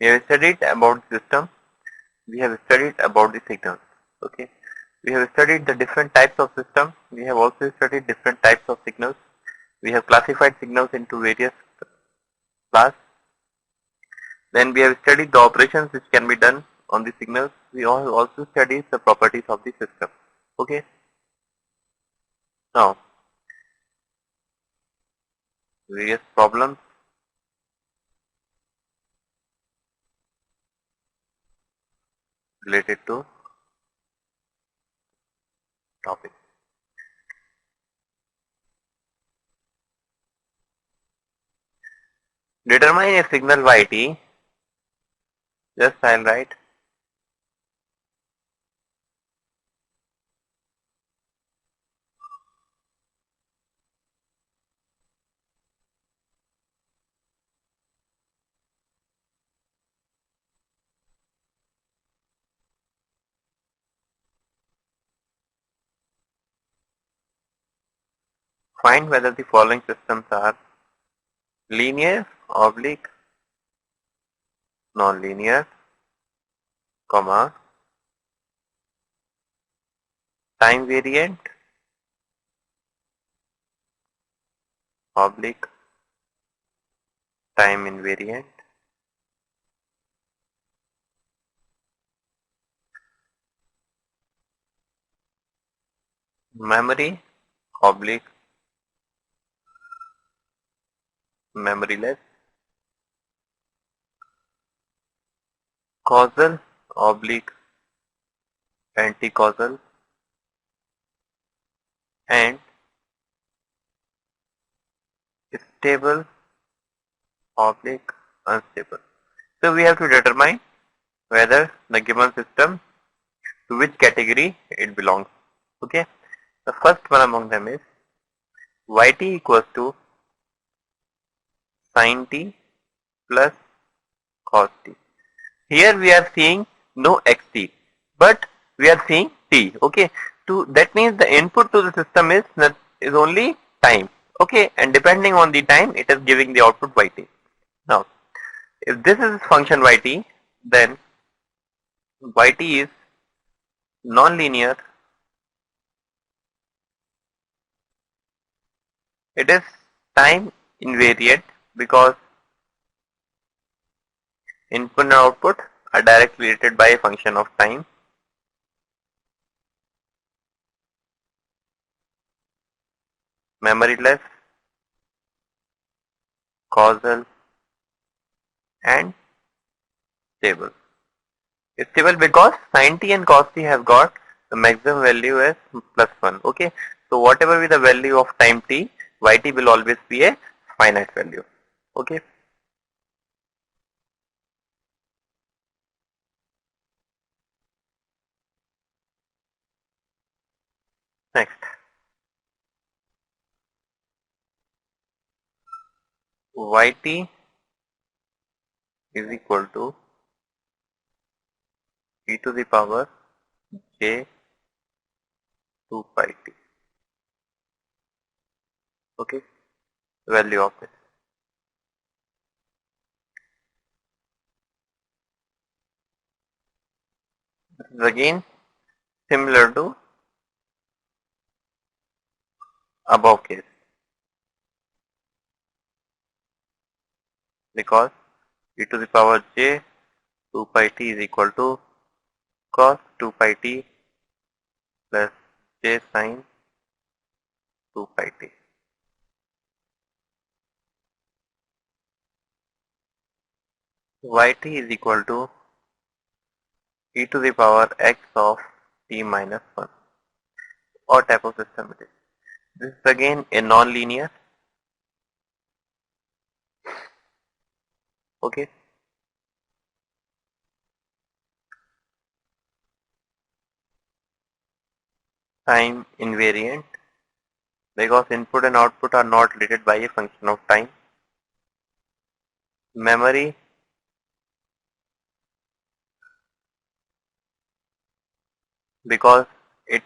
We have studied about the system. We have studied about the signals. Okay. We have studied the different types of system. We have also studied different types of signals. We have classified signals into various class. Then we have studied the operations which can be done on the signals. We also studied the properties of the system. Okay. Now, various problems related to topic. Determine a signal Yt. Just I'll write. Find whether the following systems are linear, oblique, non-linear, comma, time variant, oblique, time invariant, memory, oblique, memoryless, causal, oblique, anti-causal, and stable, oblique, unstable. So we have to determine whether the given system to which category it belongs. Okay. The first one among them is Yt equals to sin t plus cos t. Here we are seeing no xt, but we are seeing t. Okay. That means the input to the system is only time. Okay. And depending on the time, it is giving the output Yt. Now, if this is function Yt, then Yt is non-linear. It is time invariant because input and output are directly related by a function of time. Memoryless, causal, and stable. Stable because sin t and cos t have got the maximum value as +1. Okay. So whatever be the value of time t, Yt will always be a finite value. Okay. Next. Yt is equal to e to the power j 2 pi t. Okay. Value of it. This is again similar to above case because e to the power j 2 pi t is equal to cos 2 pi t plus j sin 2 pi t. Yt is equal to e to the power x of t minus 1. What type of system it is? This is again a non-linear. Okay. Time invariant because input and output are not related by a function of time. Memory because it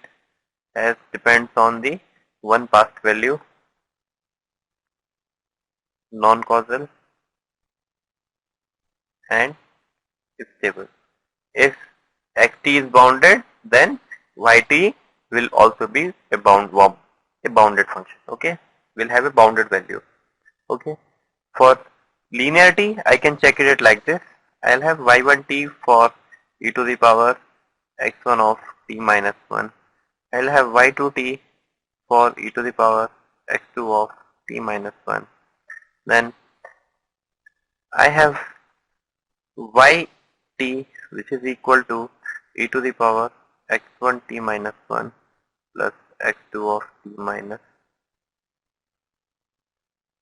has depends on the one past value. Non-causal and is stable. If xt is bounded, then yt will also be a bounded function. Okay, will have a bounded value. Okay, for linearity, I can check it like this. I'll have y1t for e to the power x1 of t minus 1. I'll have y2t for e to the power x2 of t minus 1. Then I have yt which is equal to e to the power x1 t minus 1 plus x2 of t minus,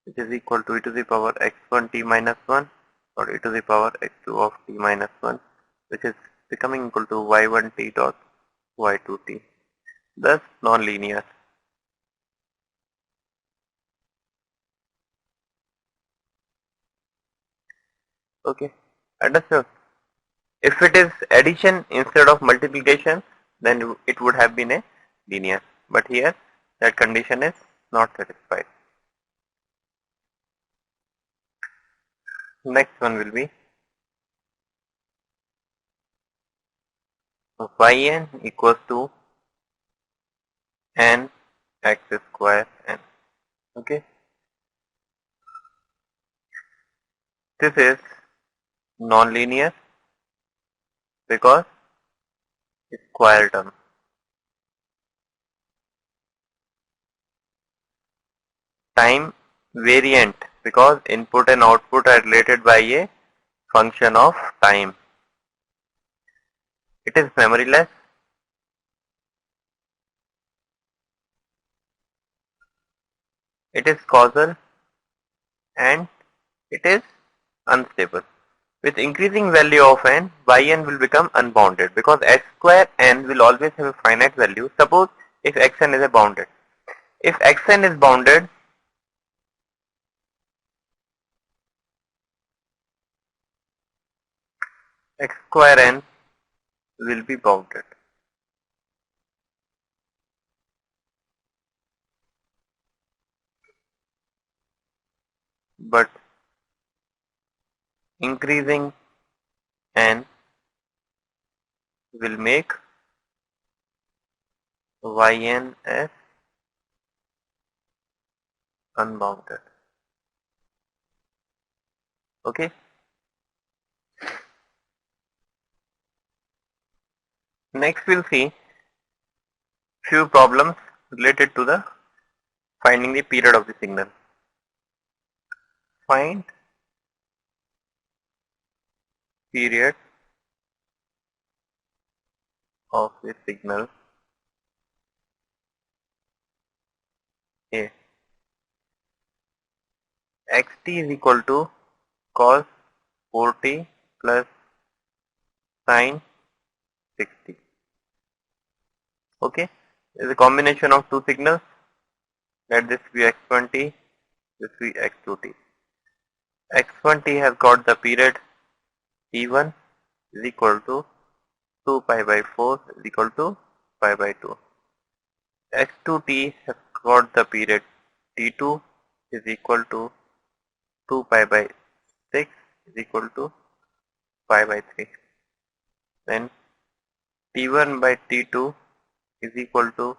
which is equal to e to the power x1 t minus 1 or e to the power x2 of t minus 1, which is becoming equal to y1t dot y2t, thus non-linear. Okay, understood. If it is addition instead of multiplication, then it would have been a linear. But here that condition is not satisfied. Next one will be yn equals to n x square n. Okay, this is non-linear because it's square term. Time variant because input and output are related by a function of time. It is memoryless. It is causal and it is unstable. With increasing value of n, yn will become unbounded because x square n will always have a finite value. Suppose if xn is a bounded. If xn is bounded, x square n will be bounded. But increasing n will make yn as unbounded. Okay. Next we'll see few problems related to the finding the period of the signal. Find period of the signal A. xt is equal to cos 4t plus sin 60. Okay, there is a combination of two signals. Let this be x1t, this be x2t. x1t has got the period t1 is equal to 2 pi by 4 is equal to pi by 2. x2t has got the period t2 is equal to 2 pi by 6 is equal to pi by 3. Then t1 by t2 is equal to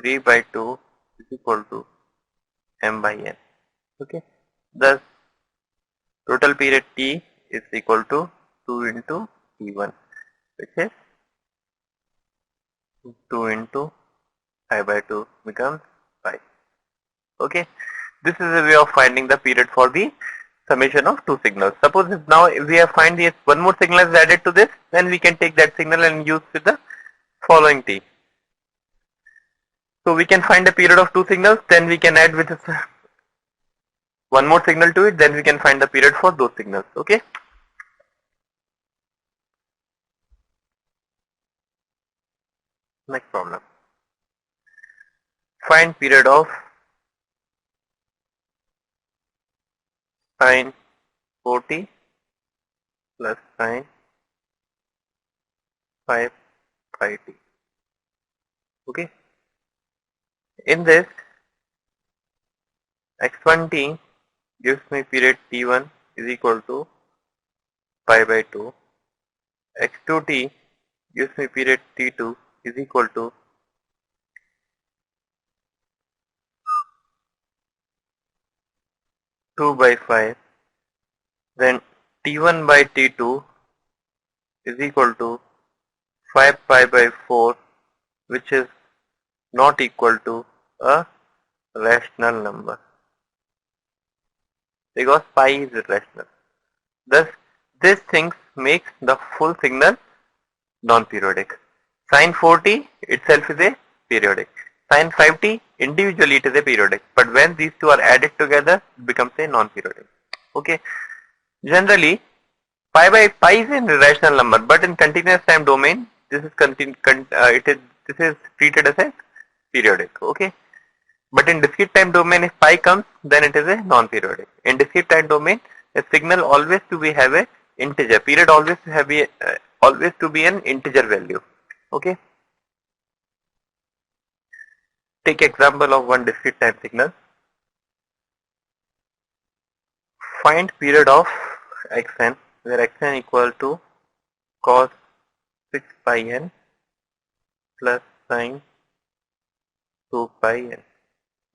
3 by 2 is equal to m by n. Okay. Thus total period t is equal to 2 into t1, which is 2 into pi by 2 becomes pi. Okay. This is a way of finding the period for the summation of two signals. Suppose if now we have find this one more signal is added to this, then we can take that signal and use with the following t. So we can find the period of two signals, then we can add with one more signal to it, then we can find the period for those signals. Okay. Next problem. Find period of sin 4t plus sin 5 pi t. Okay. In this, x1t gives me period t1 is equal to pi by 2. X2t gives me period T2 is equal to 2 by 5. Then T1 by T2 is equal to 5 pi by 4, which is not equal to a rational number because pi is irrational. Thus, this thing makes the full signal non-periodic. Sin 4t itself is a periodic. Sin 5t individually it is a periodic, but when these two are added together, it becomes a non-periodic. Okay. Generally, pi is an irrational number, but in continuous time domain, this is treated as a periodic. Okay. But in discrete time domain, if pi comes, then it is a non-periodic. In discrete time domain, a signal always to be have a integer. Period always to have a always to be an integer value. Okay. Take example of one discrete time signal. Find period of xn where xn equal to cos 6 pi n plus sine 2 pi n.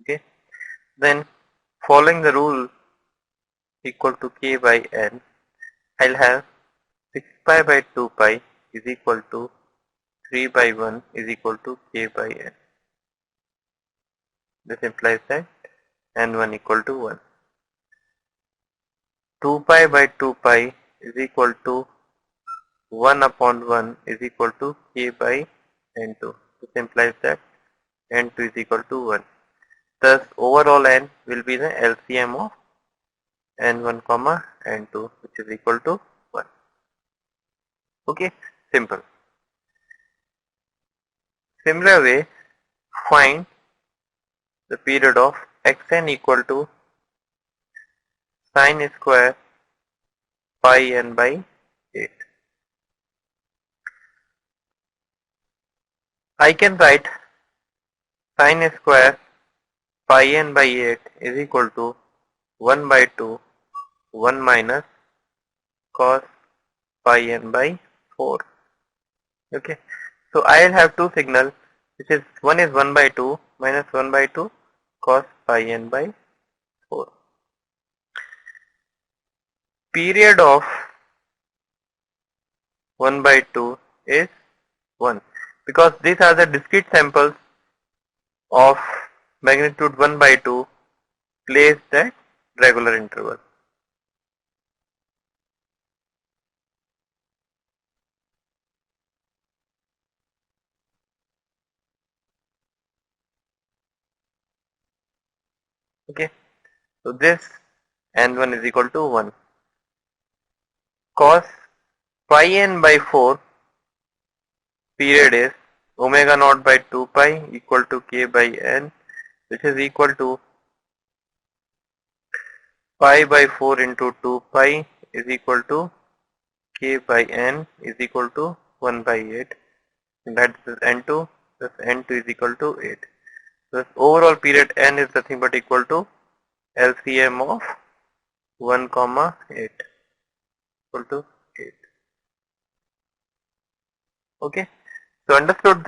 Okay. Then following the rule equal to k by n, I'll have 6 pi by 2 pi is equal to 3 by 1 is equal to k by n. This implies that n1 equal to 1. 2 pi by 2 pi is equal to 1 upon 1 is equal to k by n2. This implies that n2 is equal to 1. Thus overall n will be the LCM of n1 comma n2, which is equal to 1. Okay, simple. Similar way, find the period of xn equal to sine square pi n by 8. I can write sine square pi n by 8 is equal to 1 by 2 1 minus cos pi n by 4. Okay, so I will have two signals, which is one is 1 by 2 minus 1 by 2 cos pi n by 4. Period of 1 by 2 is 1 because these are the discrete samples of magnitude 1 by 2 placed at regular interval. Okay, so this n1 is equal to 1. Cos pi n by 4 period is omega naught by 2 pi equal to k by n, which is equal to pi by 4 into 2 pi is equal to k by n is equal to 1 by 8. And that is n2, thus n2 is equal to 8. Thus overall period n is nothing but equal to LCM of 1 comma 8 equal to 8. Okay, so understood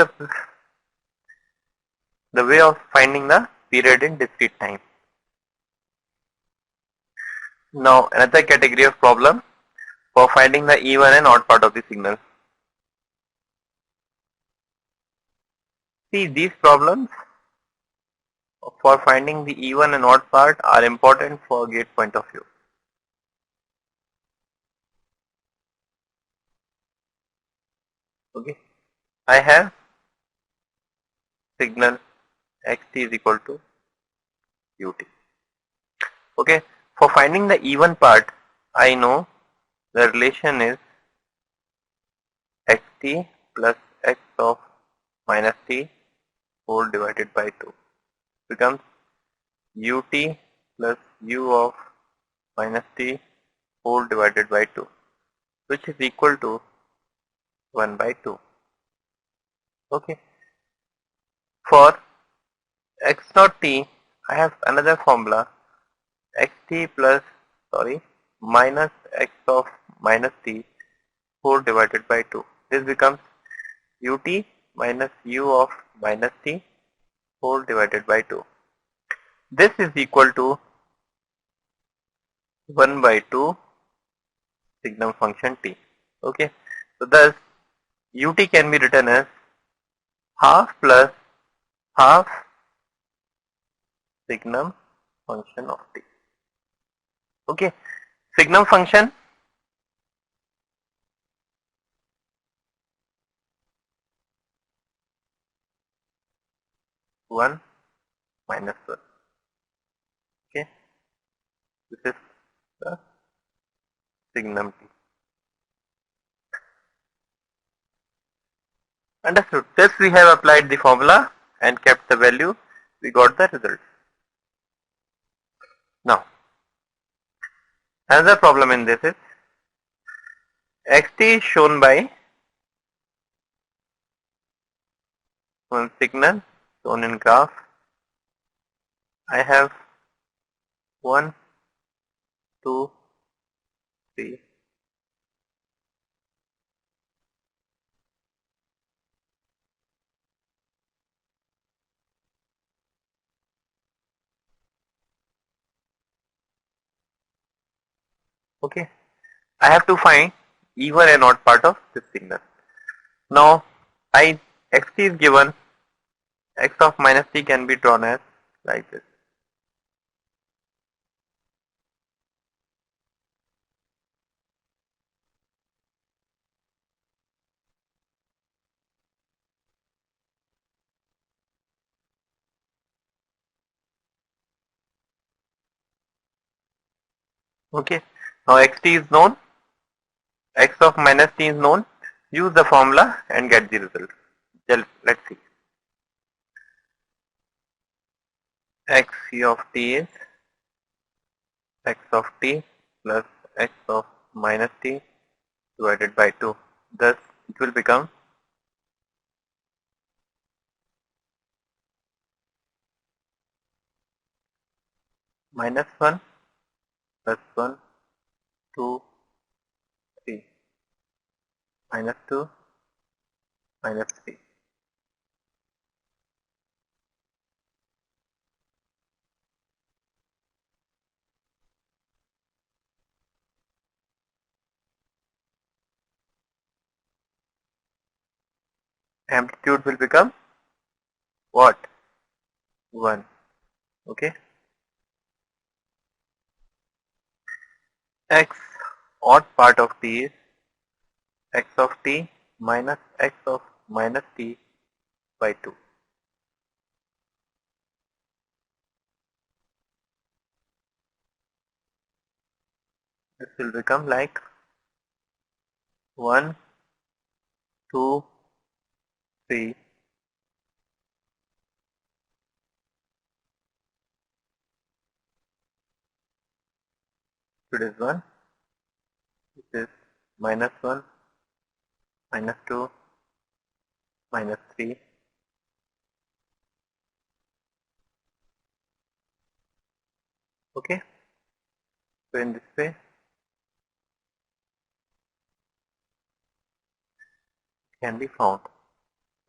the way of finding the period in discrete time. Now another category of problem for finding the even and odd part of the signal. See, these problems for finding the even and odd part are important for gate point of view. Okay, I have signal xt is equal to ut. Okay, for finding the even part, I know the relation is xt plus x of minus t whole divided by 2 becomes ut plus u of minus t whole divided by 2, which is equal to 1 by 2. Okay, for x naught t, I have another formula xt plus minus x of minus t whole divided by 2. This becomes ut minus u of minus t whole divided by 2. This is equal to 1 by 2 signum function t. Okay. So thus ut can be written as half plus half signum function of t. Okay. Signum function 1 minus 1. Okay. This is the signum t. Understood. Thus we have applied the formula and kept the value. We got the result. Now, another problem in this is xt is shown by one signal shown in graph. I have 1, 2, 3. Okay. I have to find even and odd part of this signal. Now, xt is given, x of minus t can be drawn as like this. Okay. Now xt is known, x of minus t is known. Use the formula and get the result. Let's see. X of t is x of t plus x of minus t divided by 2. Thus, it will become minus 1 plus 1, 2, 3, minus 2, minus 3. Amplitude will become what? 1. Okay. X odd part of t is x of t minus x of minus t by 2. This will become like 1, 2, 3, it is 1, this is minus 1, minus 2, minus 3. Okay. So in this way, can be found.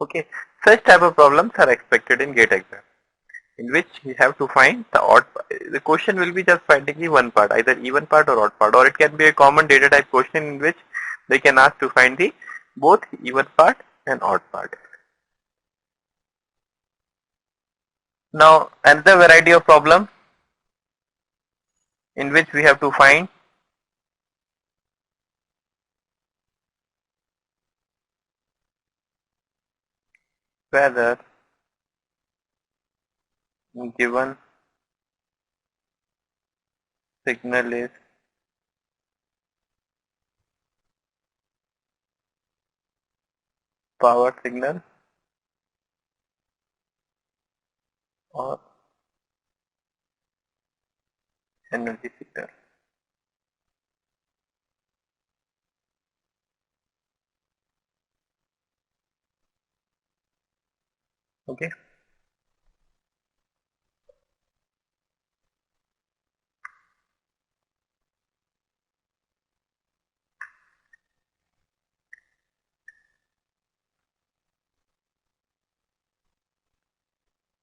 Okay. Such type of problems are expected in GATE exam, in which you have to find the odd part. The question will be just finding the one part, either even part or odd part, or it can be a common data type question in which they can ask to find the both even part and odd part. Now another variety of problem in which we have to find whether given signal is power signal or energy signal. Okay.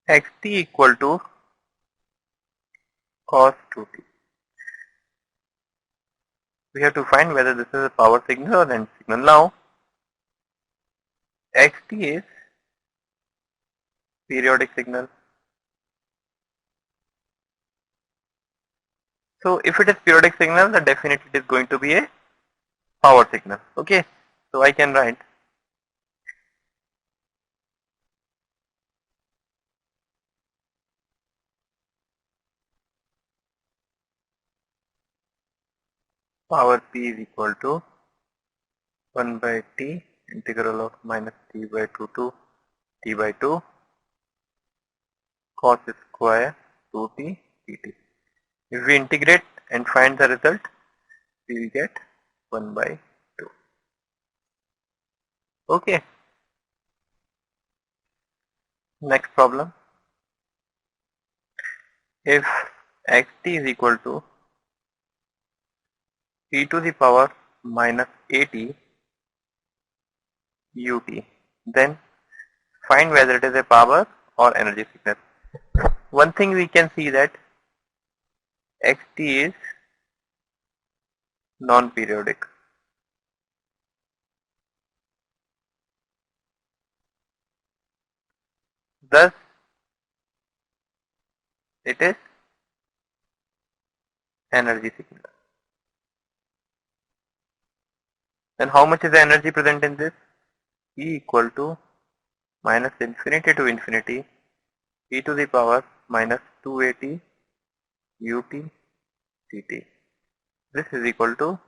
xt equal to cos 2t. We have to find whether this is a power signal or energy signal. Now, xt is periodic signal. So, if it is periodic signal, then definitely it is going to be a power signal. Okay. So, I can write power P is equal to 1 by t integral of minus t by 2 to t by 2 cos square 2t dt. If we integrate and find the result, we will get 1 by 2. Okay. Next problem. If xt is equal to e to the power minus at ut, then find whether it is a power or energy signal. One thing we can see that xt is non-periodic. Thus, it is energy signal. Then how much is the energy present in this? E equal to minus infinity to infinity e to the power minus 2at ut dt. This is equal to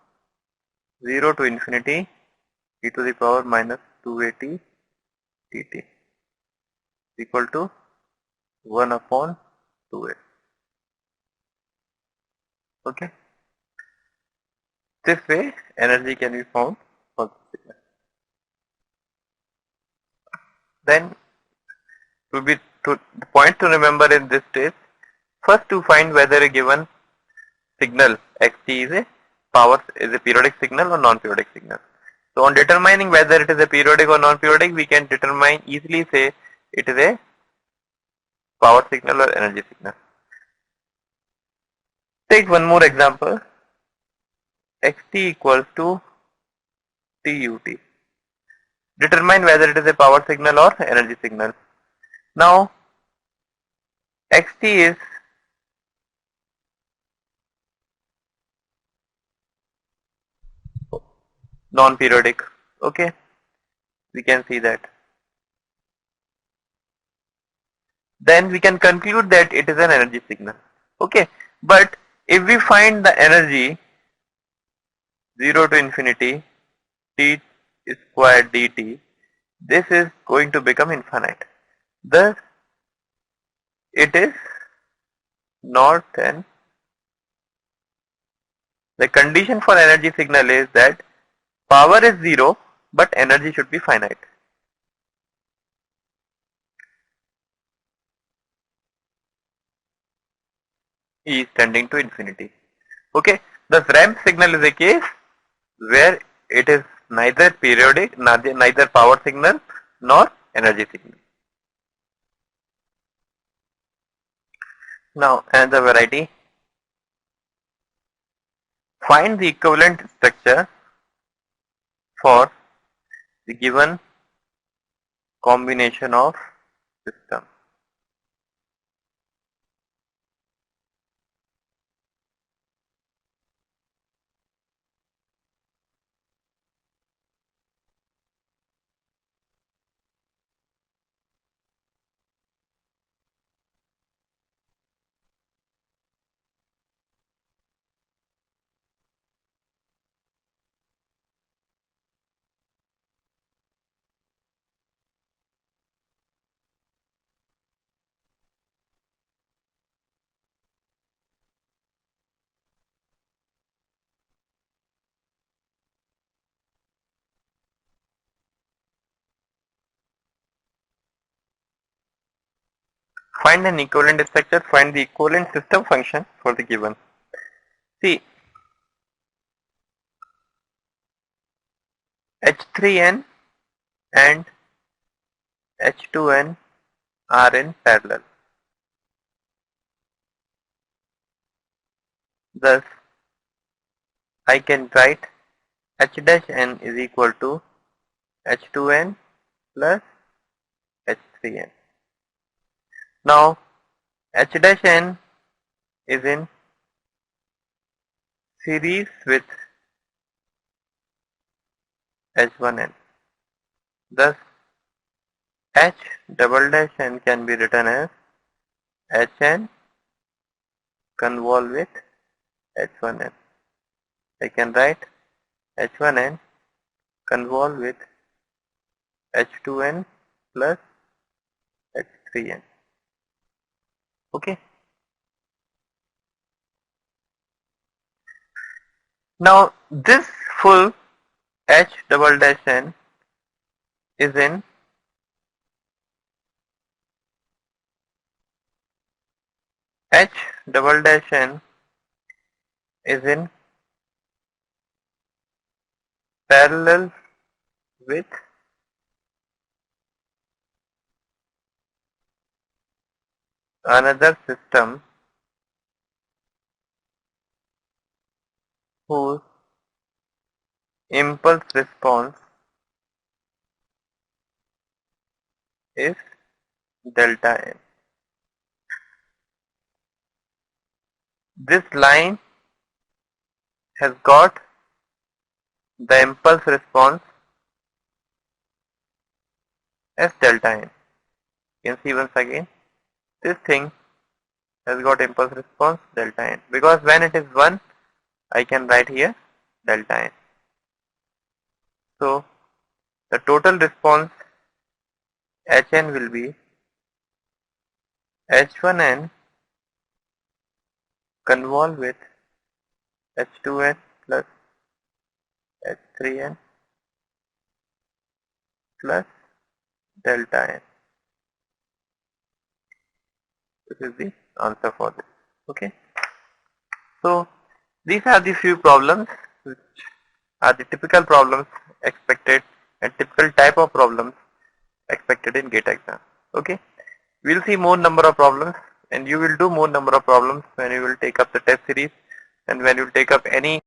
0 to infinity e to the power minus 2at dt equal to 1 upon 2a. Okay. This way energy can be found for the signal. Then the point to remember in this is first to find whether a given signal xt is a periodic signal or non-periodic signal. So on determining whether it is a periodic or non-periodic, we can easily say it is a power signal or energy signal. Take one more example. xt equals to tut. Determine whether it is a power signal or energy signal. Now xt is non-periodic. Okay, we can see that. Then we can conclude that it is an energy signal. Okay, but if we find the energy 0 to infinity t squared dt, this is going to become infinite. Thus, it is not an. The condition for energy signal is that power is 0, but energy should be finite. E is tending to infinity. Okay, the ramp signal is a case where it is neither periodic, neither power signal nor energy signal. Now another variety. Find the equivalent structure for the given combination of system. Find an equivalent structure, find the equivalent system function for the given. See, H3n and H2n are in parallel. Thus, I can write H dash n is equal to H2n plus H3n. Now, H dash n is in series with H1n. Thus, H double dash n can be written as Hn convolve with H1n. I can write H1n convolve with H2n plus H3n. Okay. Now this full H double dash n is in H double dash n is in parallel with another system whose impulse response is delta n. This line has got the impulse response as delta n. You can see once again, this thing has got impulse response delta n, because when it is 1, I can write here delta n. So the total response Hn will be H1n convolve with H2n plus H3n plus delta n. This is the answer for this. Okay. So these are the few problems which are the typical problems expected and typical type of problems expected in GATE exam. Okay. We will see more number of problems, and you will do more number of problems when you will take up the test series and when you will take up any